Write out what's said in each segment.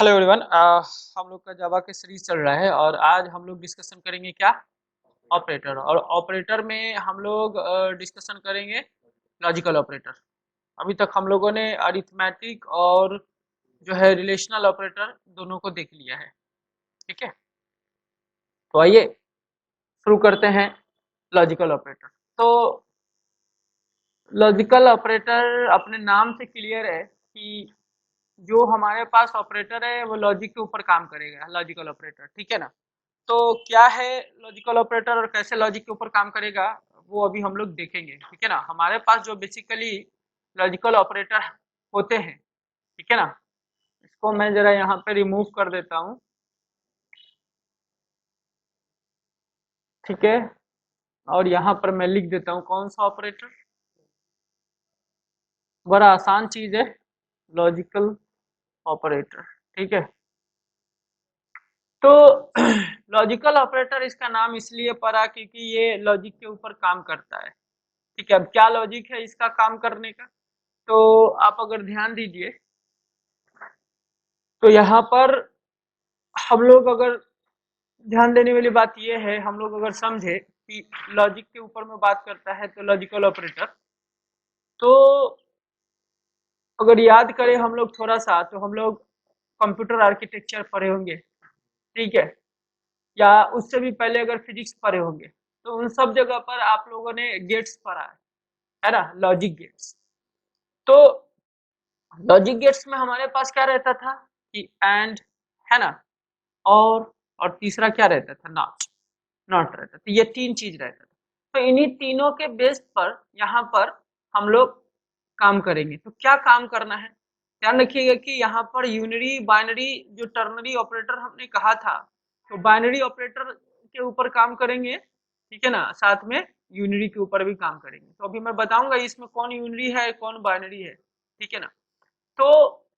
Hello everyone. हम लोग का जावा के सीरीज चल रहा है और आज हम लोग डिस्कशन करेंगे क्या, ऑपरेटर। और ऑपरेटर में हम लोग डिस्कशन करेंगे लॉजिकल ऑपरेटर। अभी तक हम लोगों ने अरिथमेटिक और जो है रिलेशनल ऑपरेटर दोनों को देख लिया है। ठीक है, तो आइए शुरू करते हैं लॉजिकल ऑपरेटर। तो लॉजिकल ऑपरेटर अपने नाम से क्लियर है कि जो हमारे पास ऑपरेटर है वो लॉजिक के ऊपर काम करेगा, लॉजिकल ऑपरेटर। ठीक है ना। तो क्या है लॉजिकल ऑपरेटर और कैसे लॉजिक के ऊपर काम करेगा वो अभी हम लोग देखेंगे। ठीक है ना। हमारे पास जो बेसिकली लॉजिकल ऑपरेटर होते हैं, ठीक है ना, इसको मैं जरा यहाँ पे रिमूव कर देता हूँ। ठीक है, और यहाँ पर मैं लिख देता हूँ कौन सा ऑपरेटर। बड़ा आसान चीज है, लॉजिकल ऑपरेटर। ठीक है, तो लॉजिकल ऑपरेटर इसका नाम इसलिए पड़ा क्योंकि ये लॉजिक के ऊपर काम करता है। ठीक है, अब क्या लॉजिक है इसका काम करने का, तो आप अगर ध्यान दीजिए तो यहाँ पर हम लोग अगर ध्यान देने वाली बात ये है, हम लोग अगर समझे कि लॉजिक के ऊपर में बात करता है तो लॉजिकल ऑपरेटर, तो अगर याद करें हम लोग थोड़ा सा, तो हम लोग कंप्यूटर आर्किटेक्चर पढ़े होंगे। ठीक है, या उससे भी पहले अगर फिजिक्स पढ़े होंगे तो उन सब जगह पर आप लोगों ने गेट्स पढ़ा है ना, लॉजिक गेट्स। तो लॉजिक गेट्स में हमारे पास क्या रहता था कि एंड, है ना, और तीसरा क्या रहता था, नॉट। नॉट रहता था, ये तीन चीज रहता था। तो इन्हीं तीनों के बेस पर यहाँ पर हम लोग काम करेंगे। तो क्या काम करना है, ध्यान रखिएगा कि यहाँ पर यूनरी बाइनरी जो टर्नरी ऑपरेटर हमने कहा था, तो बाइनरी ऑपरेटर के ऊपर काम करेंगे। ठीक है ना, साथ में यूनरी के ऊपर भी काम करेंगे। तो अभी मैं बताऊंगा इसमें कौन यूनरी है कौन बाइनरी है। ठीक है ना। तो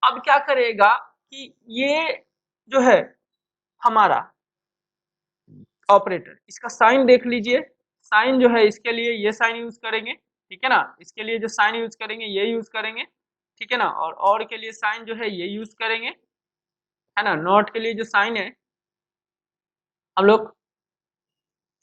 अब क्या करेगा कि ये जो है हमारा ऑपरेटर, इसका साइन देख लीजिए। साइन जो है इसके लिए ये साइन यूज करेंगे। ठीक है ना, इसके लिए जो साइन यूज करेंगे ये यूज करेंगे। ठीक है ना, और के लिए साइन जो है ये यूज करेंगे, है ना। नॉट के लिए जो साइन है हम लोग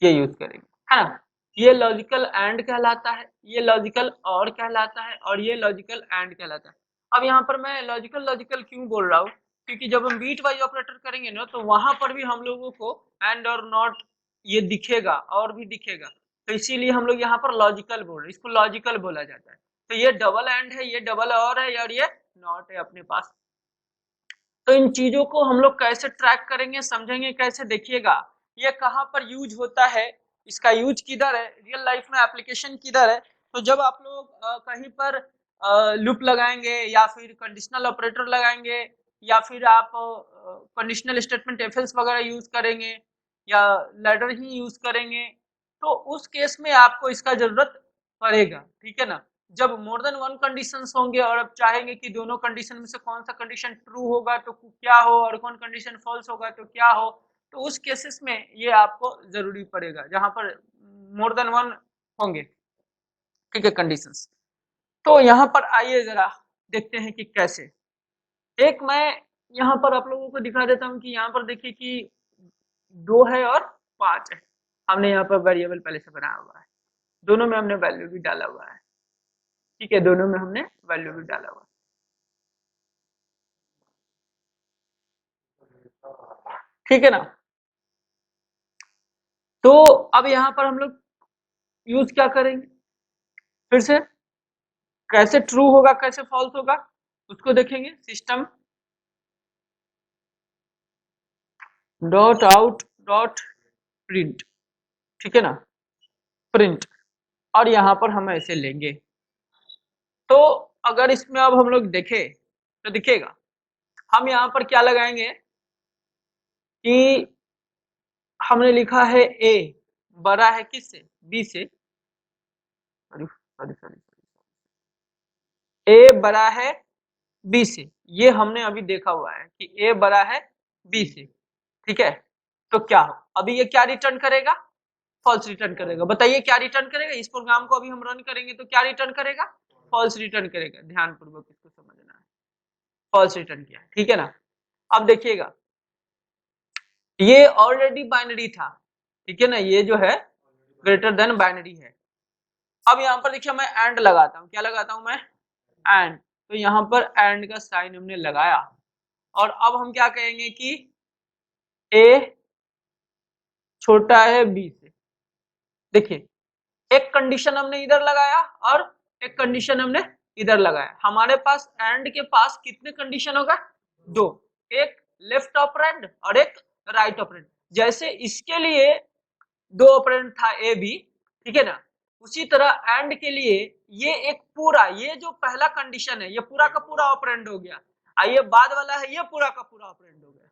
ये यूज करेंगे, है ना। ये लॉजिकल एंड कहलाता है, ये लॉजिकल और कहलाता है, और ये लॉजिकल एंड कहलाता है। अब यहाँ पर मैं लॉजिकल लॉजिकल क्यों बोल रहा हूँ, क्योंकि जब हम बीट वाइज ऑपरेटर करेंगे ना तो वहां पर भी हम लोगों को एंड और नॉट ये दिखेगा और भी दिखेगा। तो इसीलिए हम लोग यहाँ पर लॉजिकल बोल रहे हैं, इसको लॉजिकल बोला जाता है। तो ये डबल एंड है, ये डबल और है, और ये नॉट है अपने पास। तो इन चीजों को हम लोग कैसे ट्रैक करेंगे, समझेंगे कैसे, देखिएगा ये कहाँ पर यूज होता है, इसका यूज किधर है, रियल लाइफ में एप्लीकेशन किधर है। तो जब आप लोग कहीं पर लूप लगाएंगे या फिर कंडीशनल ऑपरेटर लगाएंगे या फिर आप कंडीशनल स्टेटमेंट एफएल्स वगैरह यूज करेंगे या लैडर ही यूज करेंगे, तो उस केस में आपको इसका जरूरत पड़ेगा। ठीक है ना। जब मोर देन वन कंडीशन होंगे और अब चाहेंगे कि दोनों कंडीशन में से कौन सा कंडीशन ट्रू होगा तो क्या हो और कौन कंडीशन फॉल्स होगा तो क्या हो, तो उस केसेस में ये आपको जरूरी पड़ेगा जहां पर मोर देन वन होंगे। ठीक है, कंडीशंस। तो यहाँ पर आइए जरा देखते हैं कि कैसे। एक मैं यहाँ पर आप लोगों को दिखा देता हूँ कि यहाँ पर देखिए कि 2 है और 5 है। हमने यहाँ पर वेरिएबल पहले से बनाया हुआ है, दोनों में हमने वैल्यू भी डाला हुआ है। ठीक है, दोनों में हमने वैल्यू भी डाला हुआ है। ठीक है ना। तो अब यहाँ पर हम लोग यूज क्या करेंगे, फिर से कैसे ट्रू होगा कैसे फॉल्स होगा उसको देखेंगे। System dot out dot print, ठीक है ना, प्रिंट। और यहाँ पर हम ऐसे लेंगे। तो अगर इसमें अब हम लोग देखें तो दिखेगा, हम यहाँ पर क्या लगाएंगे कि हमने लिखा है ए बड़ा है किससे, बी से। सॉरी सॉरी सॉरी, ए बड़ा है बी से, ये हमने अभी देखा हुआ है कि ए बड़ा है बी से। ठीक है, तो क्या हो, अभी ये क्या रिटर्न करेगा, फॉल्स रिटर्न करेगा। बताइए क्या रिटर्न करेगा, इस प्रोग्राम को अभी हम रन करेंगे तो क्या रिटर्न करेगा, फॉल्स रिटर्न करेगा। ध्यान पूर्वक इसको समझना है, फॉल्स रिटर्न किया। ठीक है ना। अब देखिएगा ये ऑलरेडी बाइनरी था, ठीक है ना, ये जो है ग्रेटर देन बाइनरी है। अब यहाँ पर देखिए मैं एंड लगाता हूँ, क्या लगाता हूँ मैं, एंड। तो यहाँ पर एंड का साइन हमने लगाया और अब हम क्या कहेंगे कि ए छोटा है बी से। देखिए एक कंडीशन हमने इधर लगाया और एक कंडीशन हमने इधर लगाया। हमारे पास एंड के पास कितने कंडीशन होगा, दो, एक लेफ्ट ऑपरेंड और एक राइट ऑपरेंड। जैसे इसके लिए दो ऑपरेंड था ए बी, ठीक है ना, उसी तरह एंड के लिए ये एक पूरा, ये जो पहला कंडीशन है ये पूरा का पूरा ऑपरेंड हो गया, ये बाद वाला है ये पूरा का पूरा ऑपरेंड हो गया।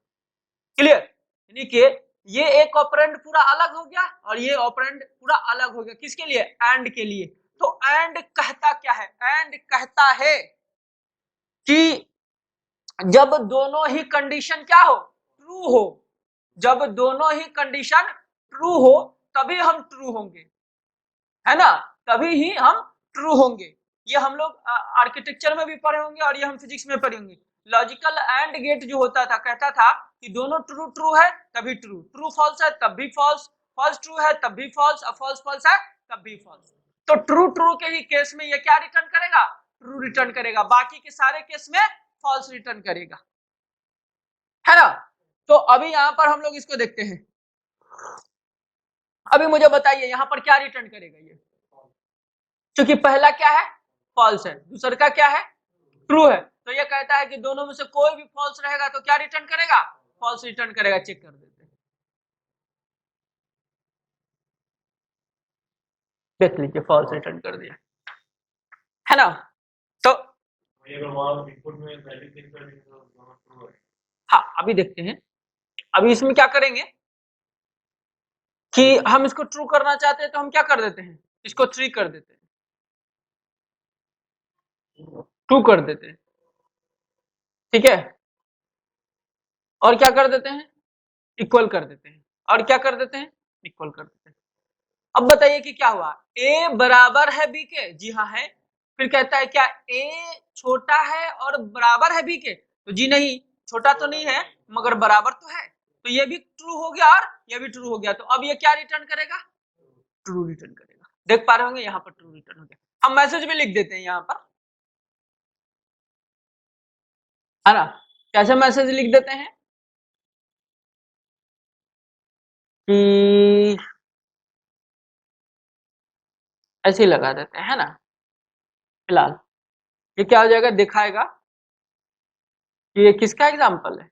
क्लियर, यानी कि ये एक ऑपरेंड पूरा अलग हो गया और ये ऑपरेंड पूरा अलग हो गया। किसके लिए, एंड के लिए। तो एंड कहता क्या है, एंड कहता है कि जब दोनों ही कंडीशन क्या हो, ट्रू हो, जब दोनों ही कंडीशन ट्रू हो तभी हम ट्रू होंगे, है ना, तभी ही हम ट्रू होंगे। ये हम लोग आर्किटेक्चर में भी पढ़े होंगे और ये हम फिजिक्स में पढ़े होंगे। लॉजिकल एंड गेट जो होता था कहता था कि दोनों ट्रू ट्रू है तभी ट्रू, ट्रू फॉल्स है तब भी फॉल्स, फॉल्स ट्रू है तब भी फॉल्स, और फॉल्स फॉल्स है तब भी फॉल्स। तो ट्रू ट्रू के ही केस में ये क्या रिटर्न करेगा, ट्रू रिटर्न करेगा, बाकी के सारे केस में फॉल्स रिटर्न करेगा, है ना। तो अभी यहां पर हम लोग इसको देखते हैं। अभी मुझे बताइए यहां पर क्या रिटर्न करेगा ये, क्योंकि पहला क्या है, फॉल्स है, दूसरा का क्या है, ट्रू है। तो ये कहता है कि दोनों में से कोई भी फॉल्स रहेगा तो क्या रिटर्न करेगा, फॉल्स रिटर्न करेगा। चेक कर देते हैं, देख लीजिए फॉल्स रिटर्न कर दिया, है ना। तो हाँ अभी देखते हैं, अभी इसमें क्या करेंगे कि हम इसको ट्रू करना चाहते हैं तो हम क्या कर देते हैं, इसको 3 कर देते हैं, 2 कर देते हैं, ठीक है, और क्या कर देते हैं, इक्वल कर देते हैं, और क्या कर देते हैं, इक्वल कर देते हैं। अब बताइए कि क्या हुआ, ए बराबर है बी के, जी हाँ है। फिर कहता है क्या ए छोटा है और बराबर है बी के, तो जी नहीं, छोटा तो नहीं है मगर बराबर तो है, तो ये भी ट्रू हो गया और ये भी ट्रू हो गया। तो अब ये क्या रिटर्न करेगा, ट्रू रिटर्न करेगा। देख पा रहे होंगे यहाँ पर ट्रू रिटर्न हो गया। हम मैसेज भी लिख देते हैं यहाँ पर, है ना, कैसे मैसेज लिख देते हैं कि ऐसे ही लगा देते हैं, है ना। फिलहाल ये क्या हो जाएगा, दिखाएगा कि ये किसका एग्जाम्पल है।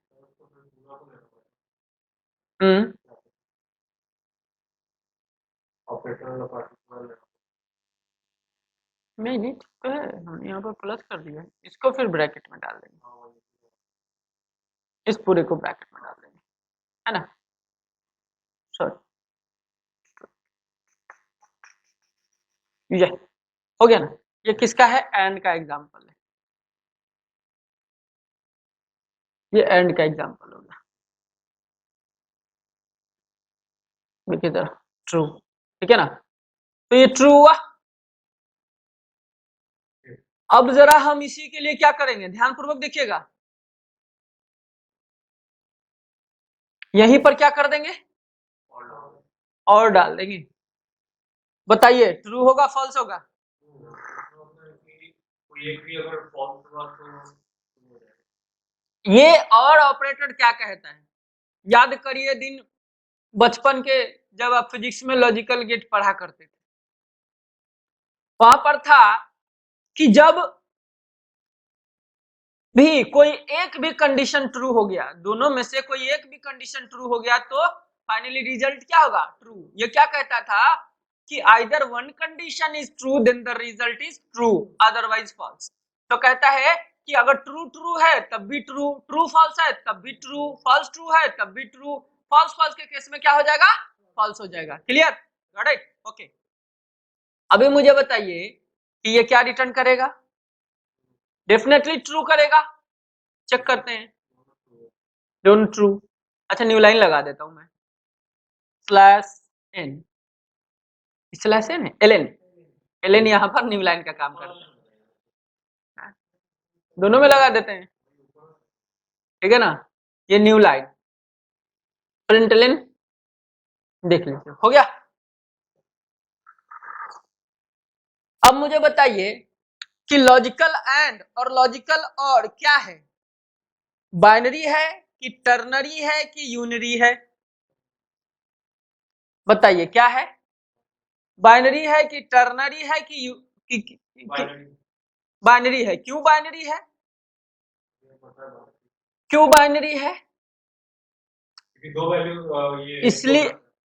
नहीं नहीं ठीक तो है, हमने यहाँ पर प्लस कर दिया है, इसको फिर ब्रैकेट में डाल देंगे, इस पूरे को ब्रैकेट में डाल देंगे, है ना। सॉरी, ये हो गया ना, ये किसका है, एंड का एग्जाम्पल है, ये एंड का एग्जाम्पल हो गया। देखिए जरा, ट्रू, ठीक है ना, तो ये ट्रू हुआ। अब जरा हम इसी के लिए क्या करेंगे, ध्यानपूर्वक देखिएगा, यहीं पर क्या कर देंगे, और डाल देंगे। बताइए ट्रू होगा फॉल्स होगा, ये और ऑपरेटर क्या कहता है, याद करिए दिन बचपन के, जब आप फिजिक्स में लॉजिकल गेट पढ़ा करते थे, वहां पर था कि जब भी कोई एक भी कंडीशन ट्रू हो गया, दोनों में से कोई एक भी कंडीशन ट्रू हो गया तो फाइनली रिजल्ट क्या होगा, ट्रू। ये क्या कहता था कि either one condition is true then the result is true, otherwise false. तो कहता है कि अगर ट्रू ट्रू है तब भी ट्रू, ट्रू फॉल्स है तब भी ट्रू, फॉल्स ट्रू है तब भी ट्रू, फॉल्स फॉल्स के केस में क्या हो जाएगा, फॉल्स हो जाएगा। Clear, got it, okay. अभी मुझे बताइए कि ये क्या रिटर्न करेगा, डेफिनेटली ट्रू करेगा। चेक करते हैं, डोंट ट्रू। अच्छा न्यू लाइन लगा देता हूं मैं, स्लैश एन, स्लैश एन है एल एन, एल एन यहाँ पर न्यू लाइन का काम करता है, दोनों में लगा देते हैं, ठीक है ना। ये न्यू लाइन प्रिंटलन देख लीजिए, हो गया। अब मुझे बताइए कि लॉजिकल एंड और लॉजिकल और क्या है, बाइनरी है कि टर्नरी है कि यूनरी है, बताइए क्या है, बाइनरी है कि टर्नरी है कि बाइनरी है। क्यों बाइनरी है, क्यों बाइनरी है, दो वैल्यू इसलिए,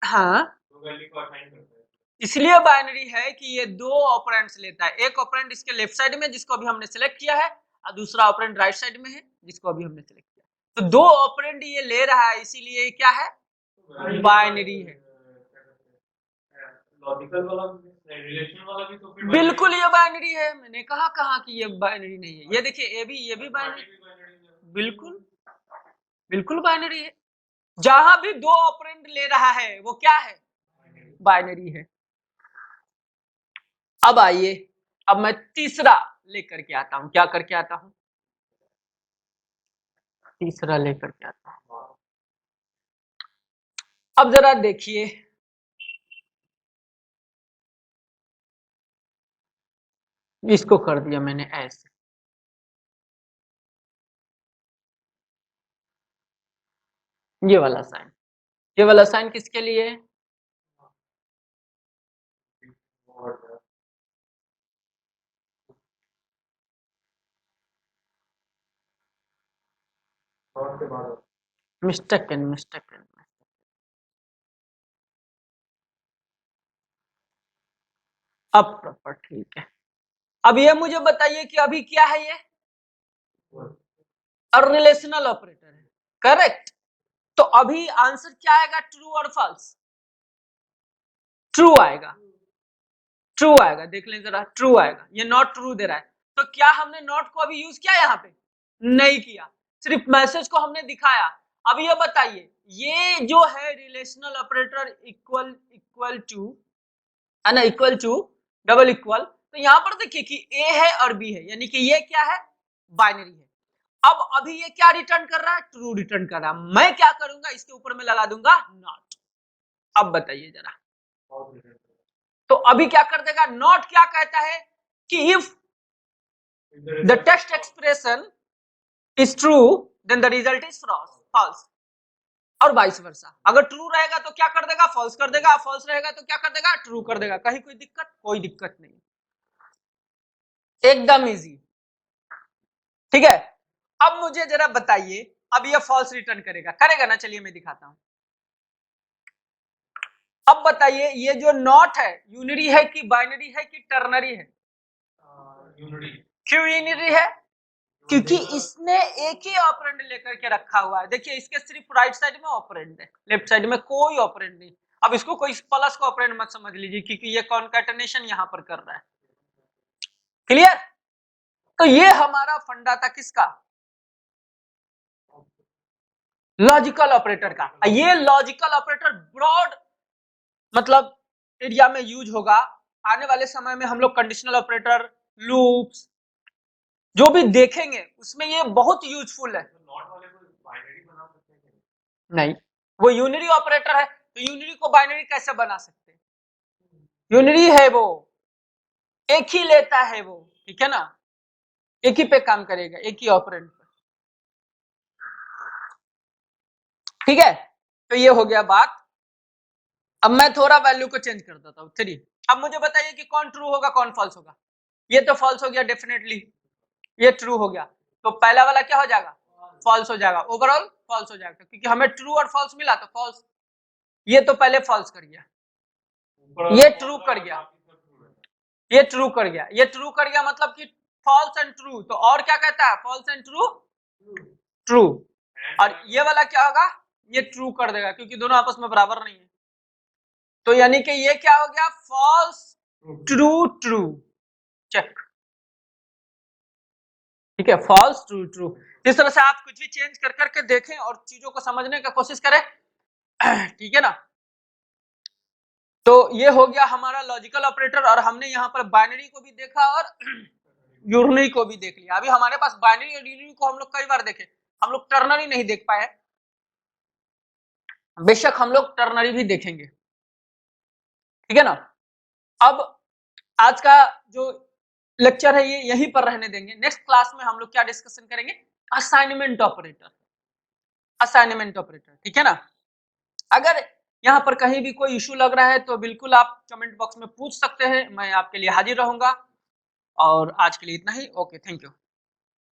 हाँ दो वैल्यू को असाइन करता है, इसलिए बाइनरी है कि ये दो ऑपरेंड्स लेता है, एक ऑपरेंड इसके लेफ्ट साइड में जिसको अभी हमने सिलेक्ट किया है और दूसरा ऑपरेंड राइट साइड में है जिसको अभी हमने सिलेक्ट किया, तो दो ऑपरेंड ये ले रहा है, इसीलिए क्या है, बाइनरी है। लॉजिकल वाला रिलेशन वाला भी तो फिर बिल्कुल ये बाइनरी है, मैंने कहा कि ये बाइनरी नहीं है, ये देखिए ये भी बाइनरी, बिल्कुल बिल्कुल बाइनरी है, जहां भी दो ऑपरेंड ले रहा है वो क्या है, बाइनरी है। अब आइए, अब मैं तीसरा लेकर के आता हूं, क्या करके आता हूं, तीसरा लेकर के आता हूं। अब जरा देखिए, इसको कर दिया मैंने ऐसे, ये वाला साइन किसके लिए है, मिस्टेकन, अब प्रॉपर ठीक है। अब ये मुझे बताइए कि अभी क्या है, ये और रिलेशनल ऑपरेटर है, करेक्ट। तो अभी आंसर क्या आएगा, ट्रू और फॉल्स, ट्रू आएगा, ट्रू आएगा, देख लें जरा, ट्रू आएगा, ये नॉट ट्रू दे रहा है, तो क्या हमने नॉट को अभी यूज किया यहाँ पे, नहीं किया, सिर्फ मैसेज को हमने दिखाया। अब ये बताइए, ये जो है रिलेशनल ऑपरेटर इक्वल टू है ना, इक्वल टू डबल इक्वल, तो यहाँ पर देखिए कि ए है और बी है, यानी कि ये क्या है, बाइनरी है। अब अभी ये क्या रिटर्न कर रहा है, ट्रू रिटर्न कर रहा है, मैं क्या करूंगा, इसके ऊपर में लगा दूंगा नॉट। अब बताइए जरा, तो अभी क्या कर देगा, नॉट क्या कहता है कि if the text expression is true then the result is false, और वाइस वर्सा, अगर ट्रू रहेगा तो क्या कर देगा, फॉल्स कर देगा, फॉल्स रहेगा तो क्या कर देगा, ट्रू कर देगा। कहीं कोई दिक्कत, कोई दिक्कत नहीं, एकदम इजी, ठीक है। अब मुझे जरा बताइए, अब ये फॉल्स रिटर्न करेगा ना, चलिए मैं दिखाता हूं। अब बताइए, ये जो नॉट है यूनरी है कि बाइनरी है कि टर्नरी है, यूनिटी। क्यों यूनरी है, क्योंकि इसने एक ही ऑपरेंड लेकर के रखा हुआ है, देखिए इसके सिर्फ राइट साइड में ऑपरेंड है, लेफ्ट साइड में कोई ऑपरेंड नहीं। अब इसको कोई प्लस का ऑपरेंड मत समझ लीजिए, क्योंकि ये कॉन्कैटिनेशन यहां पर कर रहा है, क्लियर। तो ये हमारा फंडा था किसका, लॉजिकल ऑपरेटर का। ये लॉजिकल ऑपरेटर ब्रॉड मतलब एरिया में यूज होगा, आने वाले समय में हम लोग कंडीशनल ऑपरेटर, लूप्स जो भी देखेंगे उसमें ये बहुत यूजफुल है। नॉट वाले को बाइनरी बना सकते हैं, नहीं, वो यूनरी ऑपरेटर है, तो यूनरी को बाइनरी कैसे बना सकते हैं, यूनरी है वो, एक ही लेता है वो, ठीक है ना, एक ही पे काम करेगा, एक ही ऑपरेंड पर, ठीक है। तो ये हो गया बात। अब मैं थोड़ा वैल्यू को चेंज कर देता हूं, 3। अब मुझे बताइए कि कौन ट्रू होगा कौन फॉल्स होगा, ये तो फॉल्स हो गया डेफिनेटली, ये ट्रू हो गया, तो पहला वाला क्या हो जाएगा, फॉल्स हो जाएगा, ओवरऑल फॉल्स हो जाएगा, क्योंकि हमें ट्रू और फॉल्स मिला तो फॉल्स, ये तो पहले फॉल्स कर गया, ये ट्रू कर गया, ये ट्रू कर गया, ये ट्रू कर गया, मतलब कि फॉल्स एंड ट्रू, तो और क्या कहता है, फॉल्स एंड ट्रू, ट्रू, और ये वाला क्या होगा, ये ट्रू कर देगा, क्योंकि दोनों आपस में बराबर नहीं है, तो यानी कि ये क्या हो गया, फॉल्स ट्रू ट्रू, चेक, ठीक है, फॉल्स ट्रू ट्रू। इस तरह से आप कुछ भी चेंज कर करके देखें और चीजों को समझने का कोशिश करें, ठीक है ना। तो ये हो गया हमारा लॉजिकल ऑपरेटर, और हमने यहाँ पर बाइनरी को भी देखा और यूनरी को भी देख लिया। अभी हमारे पास बाइनरी और यूनरी को हम लोग कई बार देखे, हम लोग टर्नरी नहीं देख पाए, बेशक हम लोग टर्नरी भी देखेंगे, ठीक है ना। अब आज का जो लेक्चर है ये यहीं पर रहने देंगे। नेक्स्ट क्लास में हम लोग क्या डिस्कशन करेंगे, असाइनमेंट ऑपरेटर, असाइनमेंट ऑपरेटर, ठीक है ना। अगर यहाँ पर कहीं भी कोई इशू लग रहा है तो बिल्कुल आप कमेंट बॉक्स में पूछ सकते हैं, मैं आपके लिए हाजिर रहूंगा। और आज के लिए इतना ही, ओके, थैंक यू।